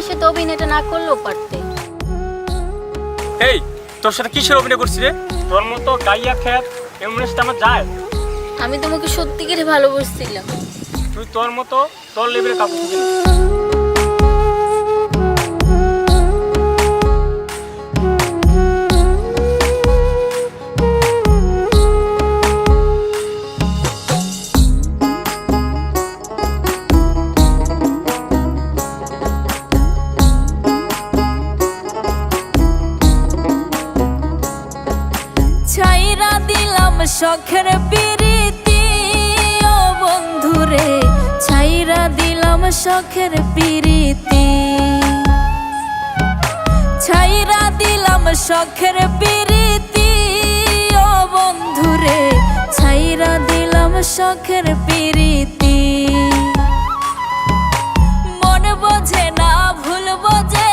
আমার সাথে অভিনয়টা না করলেও পারতে। এই তোর সাথে কিসের অভিনয় করছিস রে? তোর মতো গাইয়া খেত এমনিতে আমার যায়? আমি তোমাকে সত্যিকারে ভালোবাসছিলাম। তুই তোর মতো তোর লেভেলে কাউকে খুঁজে নে। ছাইরা দিলাম শখের পিরিতি ও বন্ধুরে, ছাইরা দিলাম শখের পিরিতি, ছাইরা দিলাম শখের পিরিতি ও বন্ধুরে, ছাইরা দিলাম শখের পিরিতি। মন বোঝে না ভুল বোঝে,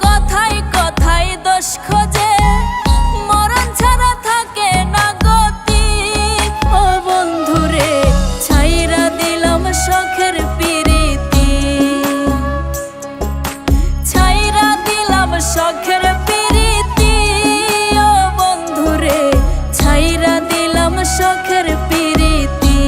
কথায় কথায় দোষ খোঁজে, মরণ ছাড়া থাকে না গতি ও বন্ধুরে, ছাইরা দিলাম শখের পিরিতি, ছাইরা দিলাম শখের পিরিতি ও বন্ধুরে, ছাইরা দিলাম শখের পিরিতি।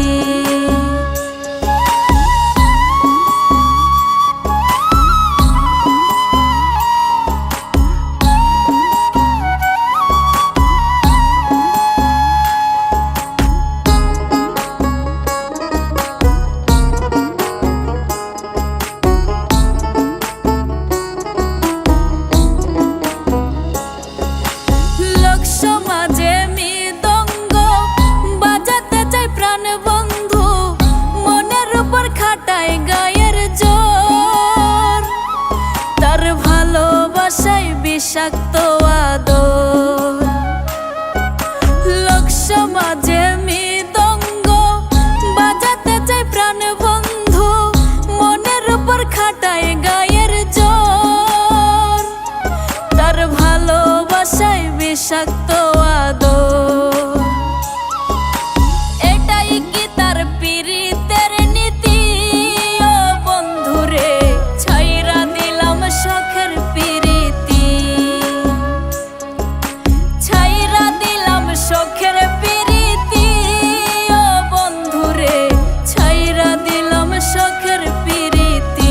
সমাজে মৃদঙ্গ বাজাতে চাই প্রাণ বন্ধু, মনের উপর খাটায় গায়ের জোর, তার ভালোবাসায় বিষাক্ত আদর। লোক সমাজে মৃদঙ্গ বাজাতে চাই প্রাণ বন্ধু, মনের উপর খাটায় গায়ের জোর, তার ভালোবাসায় বিষাক্ত আদর। এটাই কি তার পিরিতের নীতি ও বন্ধুরে, ছাইরা দিলাম শখের পিরিতি, ছাইরা দিলাম শখের পিরিতি ও বন্ধুরে, ছাইরা দিলাম শখের পিরিতি।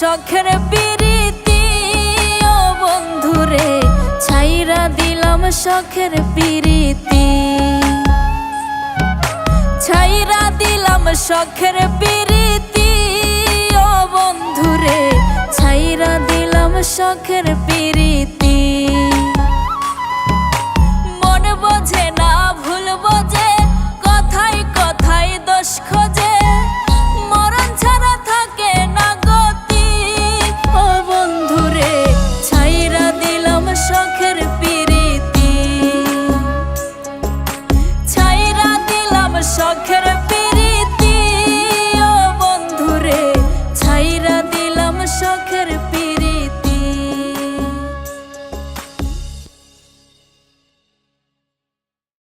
শখের পিরিতি ও বন্ধুরে, ছাইরা দিলাম শখের পিরিতি, ছাইরা দিলাম শখের পিরিতি ও বন্ধুরে, ছাইরা দিলাম শখের পিরিতি।